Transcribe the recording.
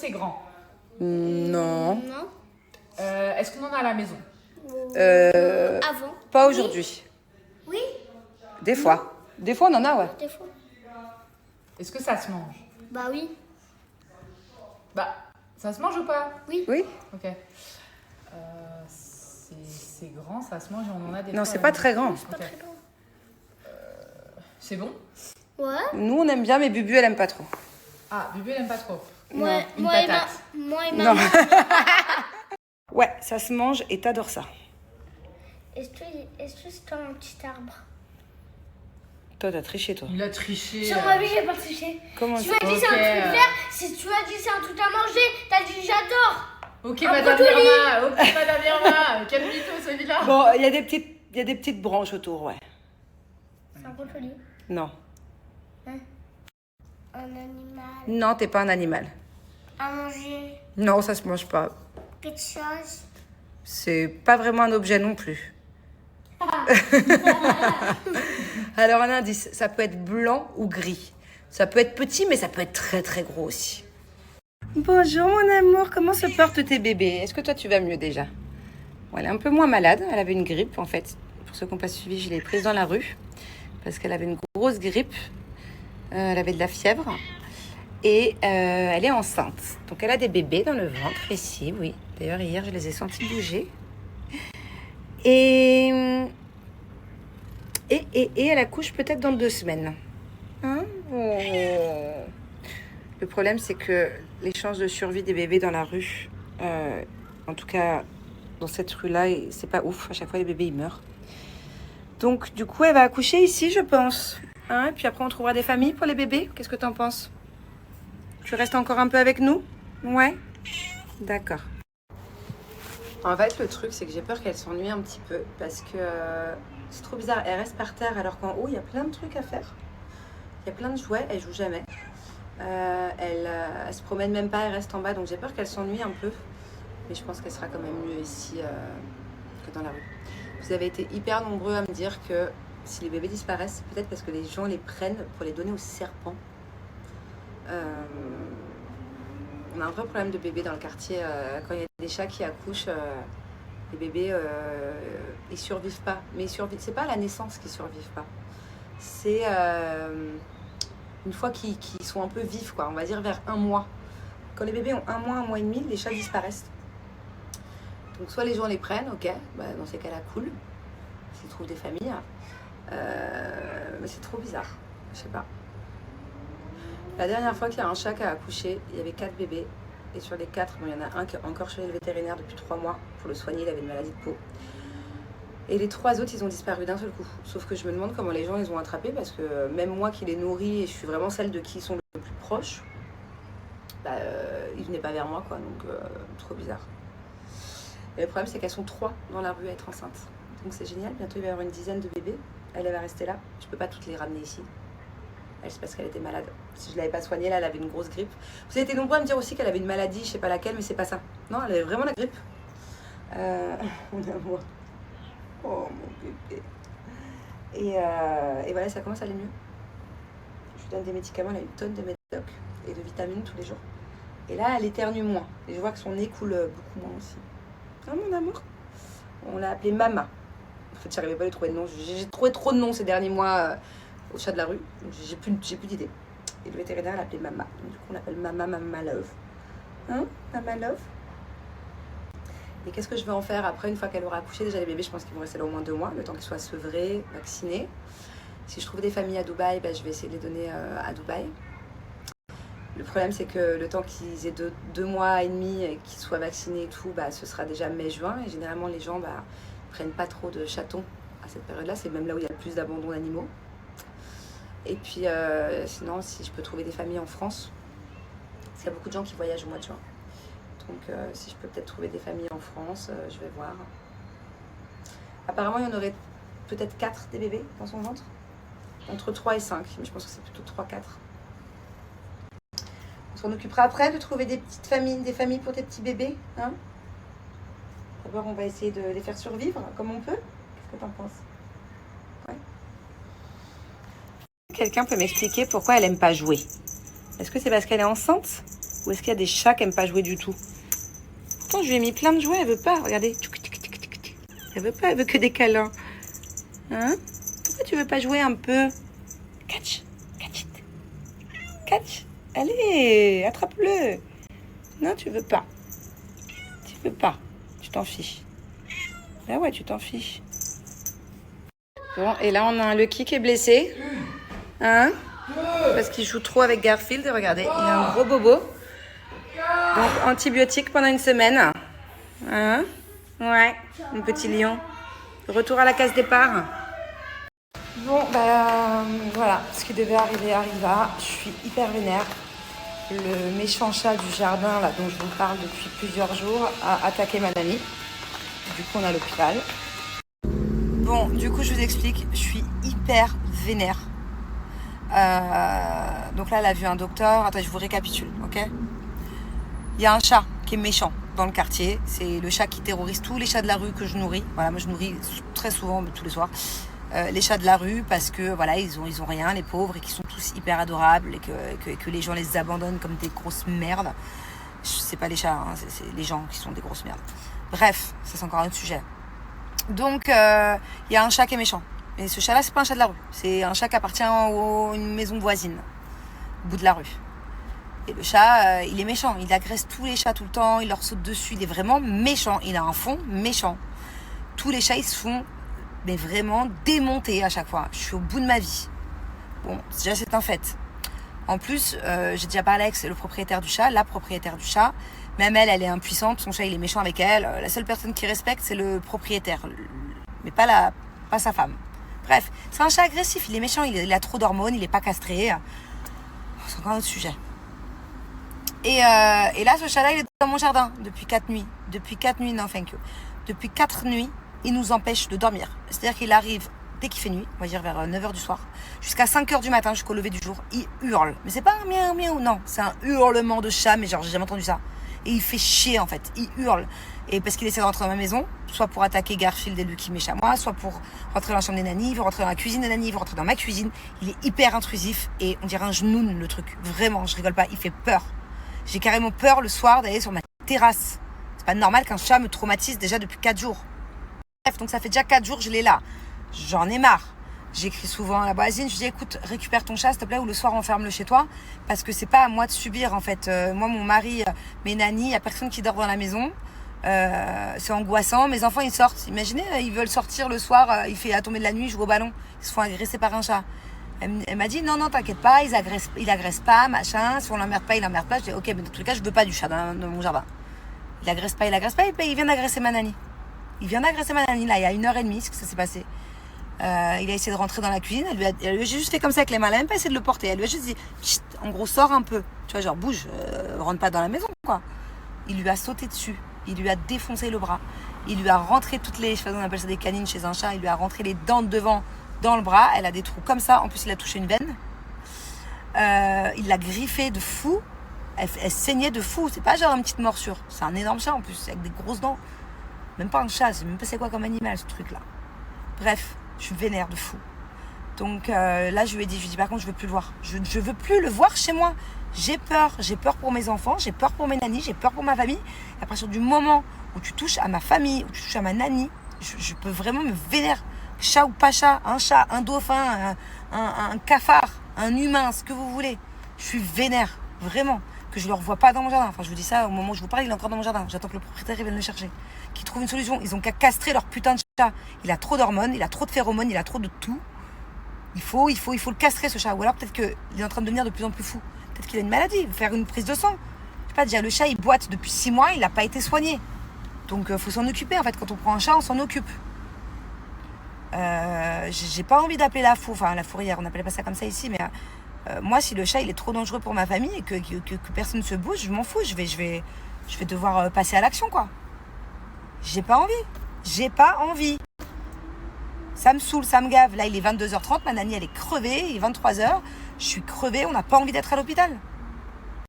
c'est grand? Non. Non. Est-ce qu'on en a à la maison? Avant. Pas aujourd'hui. Oui, Des fois. Des fois, on en a, ouais. des fois. Est-ce que ça se mange? Bah oui. Bah, ça se mange ou pas? Oui. Oui. Ok. C'est grand, ça se mange et on en a des Non, fois c'est à pas la très grand. Pas Ok. très grand. C'est bon? Ouais. Nous, on aime bien, mais Bubu, elle aime pas trop. Ah, Bubu, elle aime pas trop. Moi, Une moi, et patate. moi et Non. maman. Ouais, ça se mange et t'adores ça. Est-ce que c'est toi un petit arbre? Toi, t'as triché, toi. Il a triché. Sur ma vie, j'ai pas triché. Comment Tu ça m'as dit c'est un Ok. truc vert, si tu m'as dit c'est un truc à manger, t'as dit j'adore. Ok, Un Madame brocoli. Irma. Ok, Madame Irma. Quel mytho celui-là. Bon, il y a des petites branches autour, ouais. C'est un brocoli. Non. Un animal. Non, t'es pas un animal. À manger. Non, ça se mange pas. Quelque chose. C'est pas vraiment un objet non plus. Alors, un indice, ça peut être blanc ou gris. Ça peut être petit, mais ça peut être très très gros aussi. Bonjour mon amour, comment se portent tes bébés? Est-ce que toi tu vas mieux déjà? Bon, elle est un peu moins malade, elle avait une grippe en fait. Pour ceux qui n'ont pas suivi, je l'ai prise dans la rue parce qu'elle avait une grosse grippe. Elle avait de la fièvre et elle est enceinte. Donc elle a des bébés dans le ventre ici, oui. D'ailleurs hier je les ai sentis bouger. Et elle accouche peut-être dans 2 semaines. Hein? Oh. Le problème, c'est que les chances de survie des bébés dans la rue, en tout cas dans cette rue-là, c'est pas ouf. À chaque fois, les bébés ils meurent. Donc, du coup, elle va accoucher ici, je pense. Hein? Et puis après, on trouvera des familles pour les bébés. Qu'est-ce que t'en penses? Tu restes encore un peu avec nous? Ouais? D'accord. En fait, le truc, c'est que j'ai peur qu'elle s'ennuie un petit peu parce que c'est trop bizarre. Elle reste par terre alors qu'en haut, il y a plein de trucs à faire. Il y a plein de jouets, elle joue jamais. Elle se promène même pas, elle reste en bas, donc j'ai peur qu'elle s'ennuie un peu. Mais je pense qu'elle sera quand même mieux ici que dans la rue. Vous avez été hyper nombreux à me dire que si les bébés disparaissent, c'est peut-être parce que les gens les prennent pour les donner aux serpents. On a un vrai problème de bébés dans le quartier. Quand il y a des chats qui accouchent, les bébés, ils survivent pas. Mais c'est pas à la naissance qu'ils survivent pas. C'est une fois qu'ils sont un peu vifs, quoi. On va dire vers 1 mois. Quand les bébés ont 1 mois et demi, les chats disparaissent. Donc soit les gens les prennent, ok, bah, dans ces cas-là, cool. S'ils trouvent des familles. Mais c'est trop bizarre. Je sais pas. La dernière fois qu'il y a un chat qui a accouché, il y avait 4 bébés. Et sur les 4, bon, il y en a un qui est encore chez le vétérinaire depuis 3 mois. Pour le soigner, il avait une maladie de peau. Et les 3 autres, ils ont disparu d'un seul coup. Sauf que je me demande comment les gens les ont attrapés. Parce que même moi qui les nourris, et je suis vraiment celle de qui ils sont le plus proches, bah, ils venaient pas vers moi, quoi. Donc, trop bizarre. Et le problème, c'est qu'elles sont 3 dans la rue à être enceintes. Donc c'est génial. Bientôt, il va y avoir une dizaine de bébés. Elle va rester là. Je peux pas toutes les ramener ici. Elle, c'est parce qu'elle était malade. Si je l'avais pas soignée, là, elle avait une grosse grippe. Vous avez été nombreux à me dire aussi qu'elle avait une maladie, je sais pas laquelle, mais c'est pas ça. Non, elle avait vraiment la grippe. Mon amour. Oh, mon bébé. Et voilà, ça commence à aller mieux. Je lui donne des médicaments, elle a une tonne de médoc et de vitamines tous les jours. Et là, elle éternue moins. Et je vois que son nez coule beaucoup moins aussi. Ah, mon amour. On l'a appelée Mama. En fait, j'arrivais pas à lui trouver de nom. J'ai trouvé trop de noms ces derniers mois au chat de la rue. Donc, j'ai plus d'idées. Et le vétérinaire l'a appelée Mama. Donc, du coup, on l'appelle Mama Love. Hein, Mama Love? Et qu'est-ce que je vais en faire après, une fois qu'elle aura accouché? Déjà, les bébés, je pense qu'ils vont rester là au moins 2 mois, le temps qu'ils soient sevrés, vaccinés. Si je trouve des familles à Dubaï, bah, je vais essayer de les donner à Dubaï. Le problème, c'est que le temps qu'ils aient 2 mois et demi et qu'ils soient vaccinés et tout, bah, ce sera déjà mai-juin. Et généralement, les gens prennent pas trop de chatons à cette période-là. C'est même là où il y a le plus d'abandon d'animaux. Et puis, sinon, si je peux trouver des familles en France, parce qu'il y a beaucoup de gens qui voyagent au mois de juin. Donc, si je peux peut-être trouver des familles en France, je vais voir. Apparemment, il y en aurait peut-être 4 des bébés dans son ventre. Entre 3 et 5, mais je pense que c'est plutôt 3-4. On s'en occupera après de trouver des petites familles, des familles pour tes petits bébés. Hein? D'abord, on va essayer de les faire survivre comme on peut. Qu'est-ce que tu en penses? Ouais. Quelqu'un peut m'expliquer pourquoi elle n'aime pas jouer? Est-ce que c'est parce qu'elle est enceinte? Ou est-ce qu'il y a des chats qui n'aiment pas jouer du tout? Pourtant, je lui ai mis plein de jouets, elle veut pas. Regardez. Elle veut pas, elle veut que des câlins. Hein? Pourquoi tu veux pas jouer un peu? Catch, catch it. Catch. Allez, attrape-le. Non, tu veux pas. Tu veux pas. Tu t'en fiches. Ah ouais, tu t'en fiches. Bon, et là, on a un Lucky qui est blessé. Hein? Parce qu'il joue trop avec Garfield. Regardez, il a un gros bobo. Donc, antibiotique pendant une semaine. Hein? Ouais, mon petit lion. Retour à la case départ. Bon, voilà. Ce qui devait arriver arriva. Je suis hyper vénère. Le méchant chat du jardin, là, dont je vous parle depuis plusieurs jours, a attaqué ma nanny. Du coup, on est à l'hôpital. Bon, du coup, je vous explique. Je suis hyper vénère. Donc là, elle a vu un docteur. Attends, je vous récapitule, ok? Il y a un chat qui est méchant dans le quartier. C'est le chat qui terrorise tous les chats de la rue que je nourris. Voilà, moi je nourris très souvent, tous les soirs, les chats de la rue parce que voilà, ils ont rien, les pauvres, et qu'ils sont tous hyper adorables et que les gens les abandonnent comme des grosses merdes. C'est pas les chats, hein, c'est les gens qui sont des grosses merdes. Bref, ça c'est encore un autre sujet. Donc, il y a un chat qui est méchant. Et ce chat-là, c'est pas un chat de la rue. C'est un chat qui appartient à une maison voisine, au bout de la rue. Et le chat, il est méchant. Il agresse tous les chats tout le temps. Il leur saute dessus. Il est vraiment méchant. Il a un fond méchant. Tous les chats, ils se font mais vraiment démonter à chaque fois. Je suis au bout de ma vie. Bon, déjà, c'est un fait. En plus, j'ai déjà parlé avec le propriétaire du chat, la propriétaire du chat. Même elle est impuissante. Son chat, il est méchant avec elle. La seule personne qui respecte, c'est le propriétaire. Mais pas sa femme. Bref, c'est un chat agressif. Il est méchant. Il a trop d'hormones. Il n'est pas castré. C'est encore un autre sujet. Et là, ce chat-là, il est dans mon jardin depuis 4 nuits. Depuis 4 nuits, non, thank you. Depuis 4 nuits, il nous empêche de dormir. C'est-à-dire qu'il arrive dès qu'il fait nuit, on va dire vers 9h du soir, jusqu'à 5h du matin, jusqu'au lever du jour. Il hurle. Mais c'est pas un miaou miaou, non. C'est un hurlement de chat, mais genre, j'ai jamais entendu ça. Et il fait chier, en fait. Il hurle. Et parce qu'il essaie de rentrer dans ma maison, soit pour attaquer Garfield et Lucky, mes chats, moi, soit pour rentrer dans la chambre des nannies, il veut rentrer dans la cuisine des nannies, il veut rentrer dans ma cuisine. Il est hyper intrusif et on dirait un genoune, le truc. Vraiment, je rigole pas. Il fait peur. J'ai carrément peur le soir d'aller sur ma terrasse. C'est pas normal qu'un chat me traumatise déjà depuis 4 jours. Bref, donc ça fait déjà 4 jours que je l'ai là. J'en ai marre. J'écris souvent à la voisine, je dis écoute, récupère ton chat s'il te plaît, ou le soir enferme-le chez toi. Parce que c'est pas à moi de subir en fait. Moi, mon mari, mes nannies, il n'y a personne qui dort dans la maison. C'est angoissant. Mes enfants, ils sortent. Imaginez, ils veulent sortir le soir, il fait à tomber de la nuit, ils jouent au ballon. Ils se font agresser par un chat. Elle m'a dit non, t'inquiète pas, il agresse pas, machin. Si on l'emmerde pas, il l'emmerde pas. Je dis ok, mais dans tous les cas, je veux pas du chat dans mon jardin. Il agresse pas, il vient d'agresser ma nanny. Il vient d'agresser ma nanny, là, il y a 1h30, ce que ça s'est passé. Il a essayé de rentrer dans la cuisine, elle lui a juste fait comme ça avec les mains, elle a même pas essayé de le porter. Elle lui a juste dit, en gros, sors un peu. Tu vois, genre, bouge, rentre pas dans la maison, quoi. Il lui a sauté dessus, il lui a défoncé le bras. Il lui a rentré toutes les, je sais pas, on appelle ça des canines chez un chat, il lui a rentré les dents de devant dans le bras, elle a des trous comme ça, en plus il a touché une veine. Il l'a griffé de fou, elle saignait de fou, c'est pas genre une petite morsure, c'est un énorme chat en plus, avec des grosses dents. Même pas un chat, je sais même pas c'est quoi comme animal ce truc là. Bref, je suis vénère de fou. Donc là je lui ai dit par contre je veux plus le voir. Je veux plus le voir chez moi. J'ai peur pour mes enfants, j'ai peur pour mes nannies, j'ai peur pour ma famille. Et à partir du moment où tu touches à ma famille, où tu touches à ma nanny, je peux vraiment me vénérer. Chat ou pas chat, un dauphin, un cafard, un humain, ce que vous voulez. Je suis vénère, vraiment. Que je ne le revois pas dans mon jardin. Enfin, je vous dis ça au moment où je vous parle, il est encore dans mon jardin. J'attends que le propriétaire vienne le chercher. Qu'il trouve une solution. Ils ont qu'à castrer leur putain de chat. Il a trop d'hormones, il a trop de phéromones, il a trop de tout. Il faut le castrer ce chat. Ou alors peut-être qu'il est en train de devenir de plus en plus fou. Peut-être qu'il a une maladie, il va faire une prise de sang. Je sais pas, déjà le chat il boite depuis 6 mois, il n'a pas été soigné. Donc faut s'en occuper en fait. Quand on prend un chat, on s'en occupe. J'ai pas envie d'appeler la fourrière, on n'appelait pas ça comme ça ici, mais moi si le chat il est trop dangereux pour ma famille et que personne ne se bouge, je m'en fous, je vais devoir passer à l'action quoi. J'ai pas envie. Ça me saoule, ça me gave. Là il est 22h30, ma nanny elle est crevée, il est 23h, je suis crevée, on n'a pas envie d'être à l'hôpital.